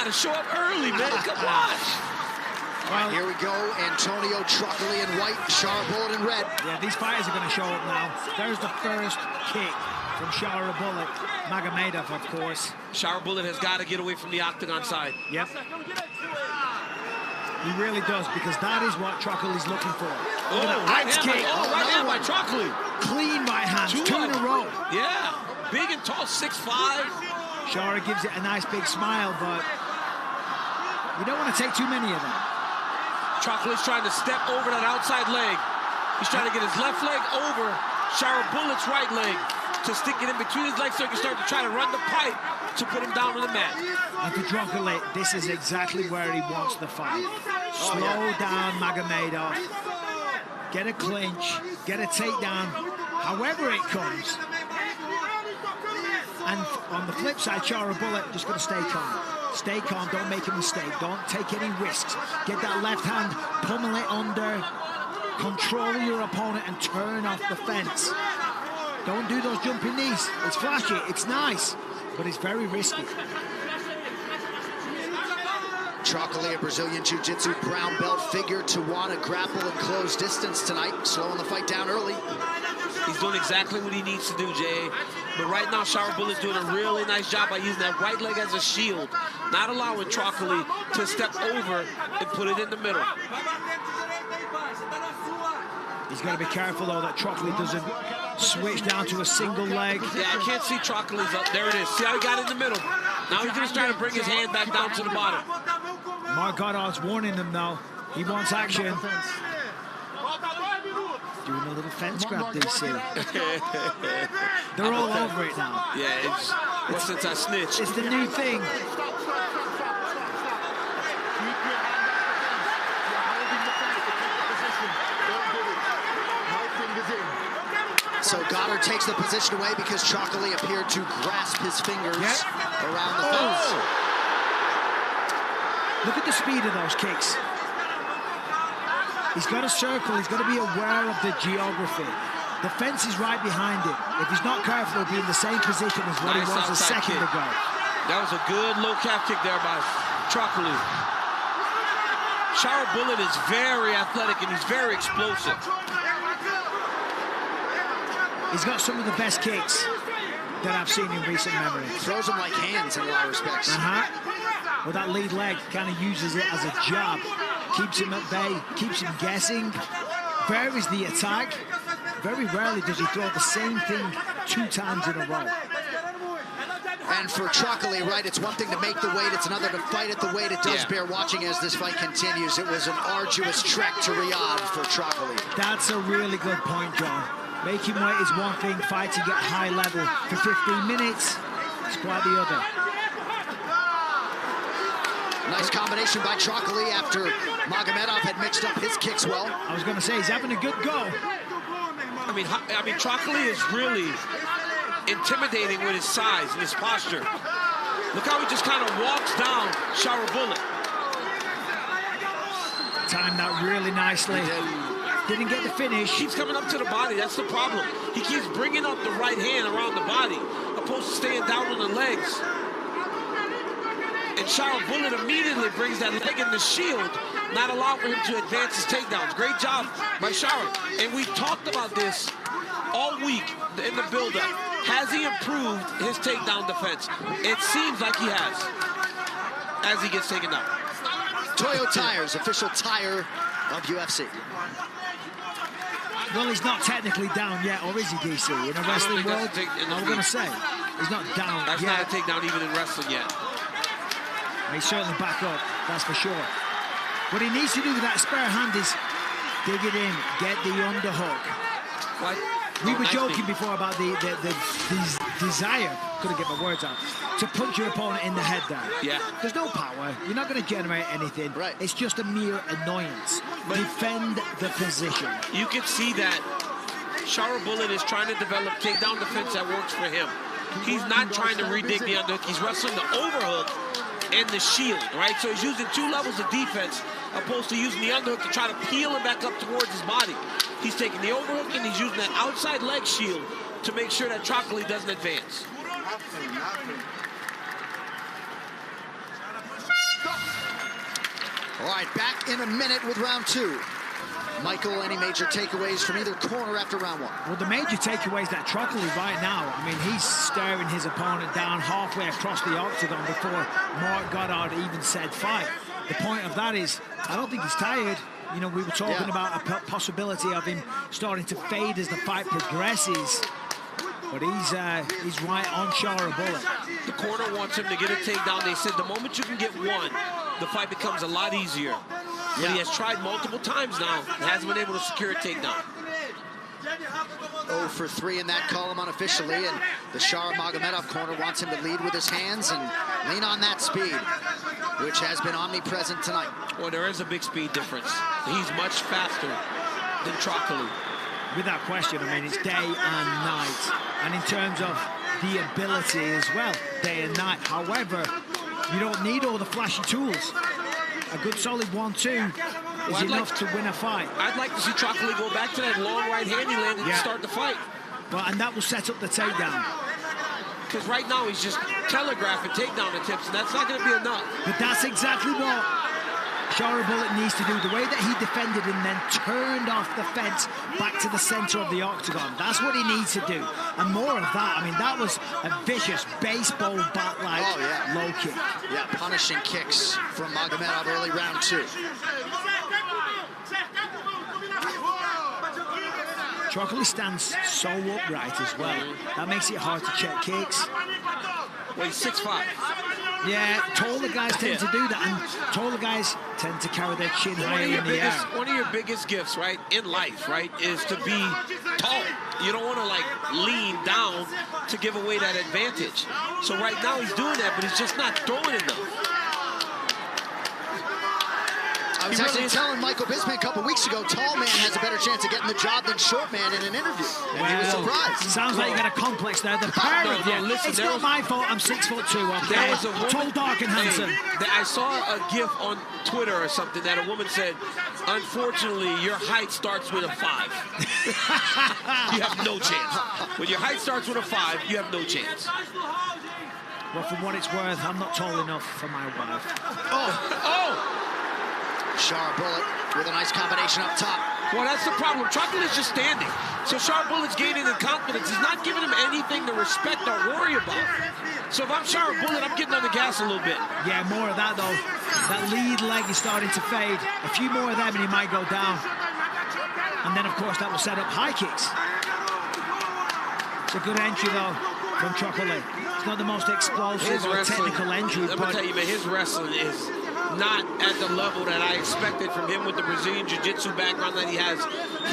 got to show up early, man. Come on. Well, here we go. Antonio Trocoli in white, Shara Bullet in red. Yeah, these fighters are going to show up now. There's the first kick from Shara Bullet. Magomedov, of course. Shara Bullet has got to get away from the octagon side. Yep. He really does, because that is what Trocoli's looking for. Right hand by Trocoli. Clean right hands, two in a row. Yeah, big and tall, 6'5". Shara gives it a nice big smile, but you don't want to take too many of them. Trocoli's trying to step over that outside leg. He's trying to get his left leg over Shara Bullet's right leg to stick it in between his legs so he can start to try to run the pipe to put him down on the mat. And for Trocoli, this is exactly where he wants the fight. Slow down Magomedov, get a clinch, get a takedown, however it comes. And on the flip side, Shara Bullet just got to stay calm. Stay calm, don't make a mistake, don't take any risks. Get that left hand, pummel it under, control your opponent and turn off the fence. Don't do those jumping knees. It's flashy, it's nice, but it's very risky. Trocoli, a Brazilian Jiu-Jitsu brown belt, figured to want to grapple and close distance tonight, slowing the fight down early. He's doing exactly what he needs to do, Jay. But right now, Shara Bullet's doing a really nice job by using that right leg as a shield, not allowing Trocoli to step over and put it in the middle. He's got to be careful, though, that Trocoli doesn't switch down to a single leg. Yeah, I can't see Trocoli's up. There it is. See how he got in the middle? Now he's going to try to bring his hand back down to the bottom. Magomedov's warning him, though. He wants action. Doing a little fence grab, DC. They're all over it now. Yeah, it's since I snitched. It's the new thing. So Goddard takes the position away because Trocoli appeared to grasp his fingers around the fence. Look at the speed of those kicks. He's got to circle, he's got to be aware of the geography. The fence is right behind him. If he's not careful, he'll be in the same position as what he was a second ago. That was a good low calf kick there by Trocoli. Shara Bullet is very athletic and he's very explosive. He's got some of the best kicks that I've seen in recent memory. Throws them like hands in a lot of respects. Well, that lead leg kind of uses it as a jab. Keeps him at bay, keeps him guessing, varies the attack. Very rarely does he throw the same thing 2 times in a row. And for Trocoli, right, it's one thing to make the weight, it's another to fight at the weight. It does bear watching as this fight continues. It was an arduous trek to Riyadh for Trocoli. That's a really good point, John. Making weight is one thing, fighting at high level for 15 minutes is quite the other. Nice combination by Trocoli after Magomedov had mixed up his kicks well. I was going to say, he's having a good go. I mean, Trocoli is really intimidating with his size and his posture. Look how he just kind of walks down Shara Bullet. Timed that really nicely. Didn't get the finish. Keeps coming up to the body. That's the problem. He keeps bringing up the right hand around the body, opposed to staying down on the legs. And Shara Bullet immediately brings that leg in the shield, not allowing for him to advance his takedowns. Great job by Shara. And we've talked about this all week in the build-up. Has he improved his takedown defense? It seems like he has, as he gets taken out. Toyo Tires, official tire of UFC. Well, he's not technically down yet, or is he, DC? In a wrestling world, I'm going to say, he's not down yet. That's not a takedown even in wrestling yet. He's certainly back up, that's for sure. What he needs to do with that spare hand is dig it in, get the underhook. What? We were joking before about the desire, couldn't get my words out, to punch your opponent in the head there. Yeah. There's no power. You're not going to generate anything. Right. It's just a mere annoyance. But defend the position. You can see that Shara Bullet is trying to develop takedown defense that works for him. He's not trying to redig the underhook. He's wrestling the overhook and the shield, right? So he's using 2 levels of defense opposed to using the underhook to try to peel him back up towards his body. He's taking the overhook and he's using that outside leg shield to make sure that Trocoli doesn't advance. All right, back in a minute with round 2. Michael, any major takeaways from either corner after round 1? Well, the major takeaway is that Trocoli right now, I mean, he's staring his opponent down halfway across the octagon before Mark Goddard even said fight. The point of that is, I don't think he's tired. You know, we were talking about a possibility of him starting to fade as the fight progresses. But he's right on Bullet. The corner wants him to get a takedown. They said the moment you can get one, the fight becomes a lot easier. But he has tried multiple times now and hasn't been able to secure a takedown. 0 for 3 in that column unofficially, and the Magomedov corner wants him to lead with his hands and lean on that speed, which has been omnipresent tonight. Well, there is a big speed difference. He's much faster than Trocoli. Without question, I mean, it's day and night. And in terms of the ability as well, day and night. However, you don't need all the flashy tools. A good solid 1-2 is enough to win a fight. I'd like to see Trocoli go back to that long right hand he landed to start the fight. Well, and that will set up the takedown. Because right now he's just telegraphing takedown attempts, and that's not going to be enough. But that's exactly what Bullet needs to do. The way that he defended and then turned off the fence back to the center of the octagon. That's what he needs to do. And more of that. I mean, that was a vicious baseball bat-like low kick. Yeah, punishing kicks from Magomedov early round 2. Trocoli stands so upright as well. That makes it hard to check kicks. Well, he's 6'5". Yeah, taller guys tend to do that, and taller guys tend to carry their chin higher in the air. One of your biggest gifts, right, in life, right, is to be tall. You don't want to, like, lean down to give away that advantage. So right now he's doing that, but he's just not throwing enough. I was actually telling Michael Bisping a couple weeks ago, tall man has a better chance of getting the job than short man in an interview. And he was surprised. Sounds like you got a complex there. The pair of you. Listen, it's not my fault. I'm 6'2", okay? There was a woman, tall, dark, and handsome. I saw a GIF on Twitter or something that a woman said, unfortunately, your height starts with a 5. You have no chance. When your height starts with a 5, you have no chance. Well, for what it's worth, I'm not tall enough for my wife. Oh! Bullet with a nice combination up top. Well, that's the problem. Trocoli is just standing. So Bullet's gaining in confidence. He's not giving him anything to respect or worry about. So if I'm Bullet, I'm getting on the gas a little bit. Yeah, more of that, though. That lead leg is starting to fade. A few more of them and he might go down. And then, of course, that will set up high kicks. It's a good entry, though, from Trocoli. It's not the most explosive or technical entry, but... Let me tell you, man, his wrestling is not at the level that I expected from him with the Brazilian Jiu-Jitsu background that he has.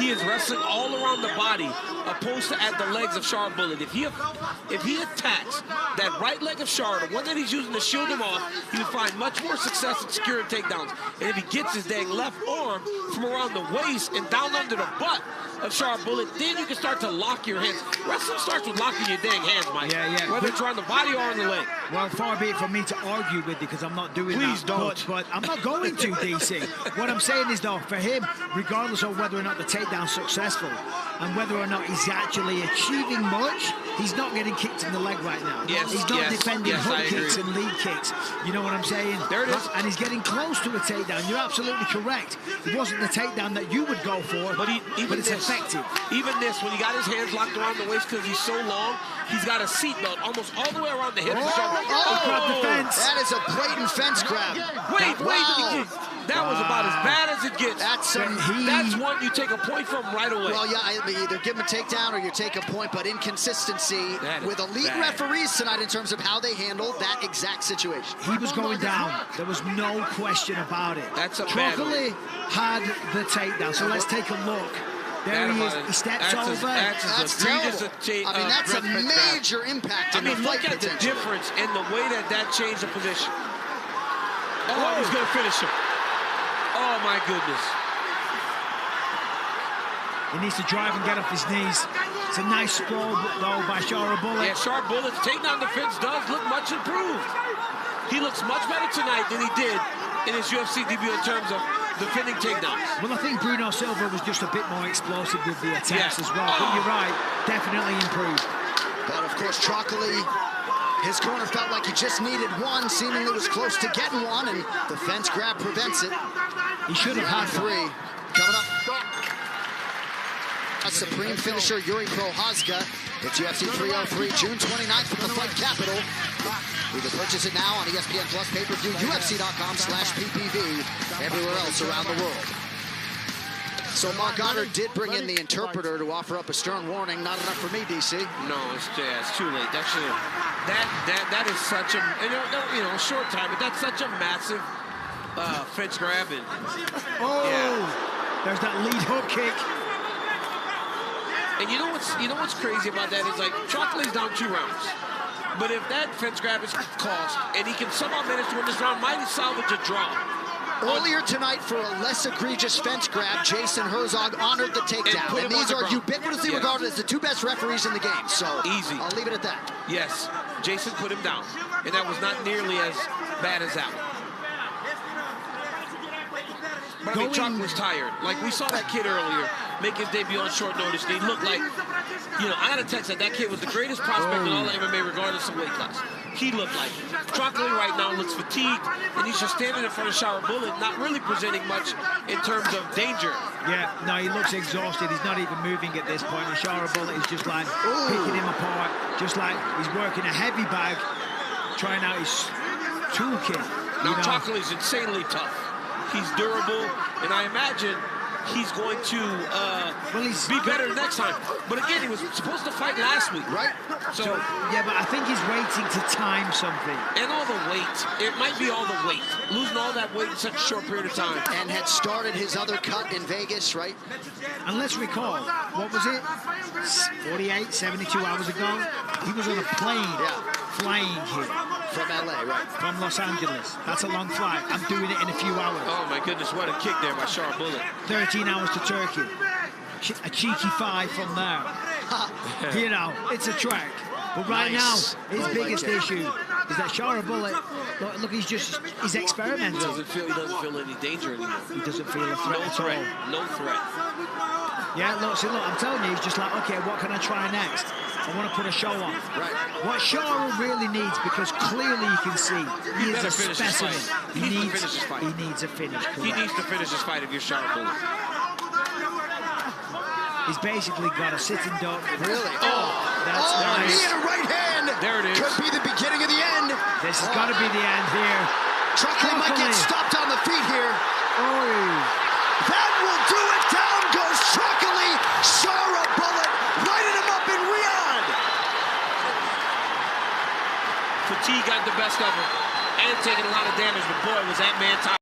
He is wrestling all around the body, opposed to at the legs of Bullet. If he attacks that right leg of the one that he's using to shield him off, he would find much more success in securing takedowns. And if he gets his dang left arm from around the waist and down under the butt of Bullet, then you can start to lock your hands. Wrestling starts with locking your dang hands, Mike. Yeah. Whether it's on the body or on the leg. Well, far be it from me to argue with you because I'm not doing that. Please don't. But I'm not going to, DC. What I'm saying is, though, for him, regardless of whether or not the takedown's successful and whether or not he's actually achieving much, he's not getting kicked in the leg right now. Yes, he's not defending hook kicks and lead kicks. You know what I'm saying? There it is. And he's getting close to a takedown. You're absolutely correct. It wasn't the takedown that you would go for, but it's effective. Even this, when he got his hands locked around the waist because he's so long, he's got a seatbelt almost all the way around the hip. Grab the fence. That is a blatant fence grab. Wait. That was about as bad as it gets. That's one you take a point from right away. Well, yeah, either give him a takedown or you take a point, but inconsistency with elite referees tonight in terms of how they handled that exact situation. He was going down. There was no question about it. That's a Trocoli had the takedown, so let's take a look. There he is. He steps over. That's terrible. I mean, that's a major impact in the fight potential. Look at the difference in the way that changed the position. Oh, he's going to finish him. Oh, my goodness. He needs to drive and get off his knees. It's a nice sprawl, though, by Bullet. Yeah, Bullet's takedown defense does look much improved. He looks much better tonight than he did in his UFC debut in terms of defending takedowns. Well, I think Bruno Silva was just a bit more explosive with the attacks as well. But you're right, definitely improved. But, of course, Trocoli His corner felt like he just needed one, seemingly was close to getting one, and the fence grab prevents it. He should have had three. Coming up. A supreme finisher, Yuri Prochazka. It's UFC 303, June 29th from the Fight Capital. You can purchase it now on ESPN Plus pay-per-view, UFC.com/PPV, everywhere else around the world. So Mark Goddard did bring in the interpreter to offer up a stern warning. Not enough for me, DC. No, it's too late. That is such a short time, but that's such a massive fence grab. And there's that lead hook kick. And you know what's crazy about that is, like, Trocoli's down 2 rounds. But if that fence grab is cost and he can somehow manage to win this round, might he salvage a draw? Earlier tonight, for a less egregious fence grab, Jason Herzog honored the takedown. And these are ubiquitously regarded as the 2 best referees in the game. So easy. I'll leave it at that. Yes, Jason put him down. And that was not nearly as bad as that one. But I mean, Chuck was tired. Like, we saw that kid earlier make his debut on short notice. And he looked like, I got a text that kid was the greatest prospect in all of MMA, regardless of weight class. He looked like it. Trocoli right now looks fatigued, and he's just standing in front of Shower Bullet, not really presenting much in terms of danger. Yeah, no, he looks exhausted. He's not even moving at this point. And Shower Bullet is just like picking him apart, just like he's working a heavy bag, trying out his toolkit. Now, Trocoli's insanely tough. He's durable, and I imagine he's going to be better next time. But again, he was supposed to fight last week, right? So yeah, but I think he's waiting to time something. And all the weight. It might be all the weight. Losing all that weight in such a short period of time. And had started his other cut in Vegas, right? And let's recall, what was it? 48, 72 hours ago? He was on a plane flying here. From LA, right? From Los Angeles. That's a long flight. I'm doing it in a few hours. Oh my goodness, what a kick there by Shower Bullet. 13 hours to Turkey. A cheeky 5 from there. It's a track. But right now, his biggest issue is that Shower Bullet, look, he's experimenting. He doesn't feel any danger anymore. He doesn't feel a threat at all. No threat. Yeah, look, I'm telling you, he's just like, okay, what can I try next? I want to put a show on. Right. What Shower really needs, because clearly you can see he is a specimen. He needs a finish. He needs to finish his fight if you're Shower Bullet. He's basically got a sitting duck. Really? That's nice. Knee and a right hand. There it is. Could be the beginning of the end. This has got to be the end here. Trocoli might get stopped on the feet here. That will do it. Down goes Trocoli. Shower Bullet lighting him up in Riyadh. Fatigue got the best of him and taking a lot of damage, but boy, was that man tired.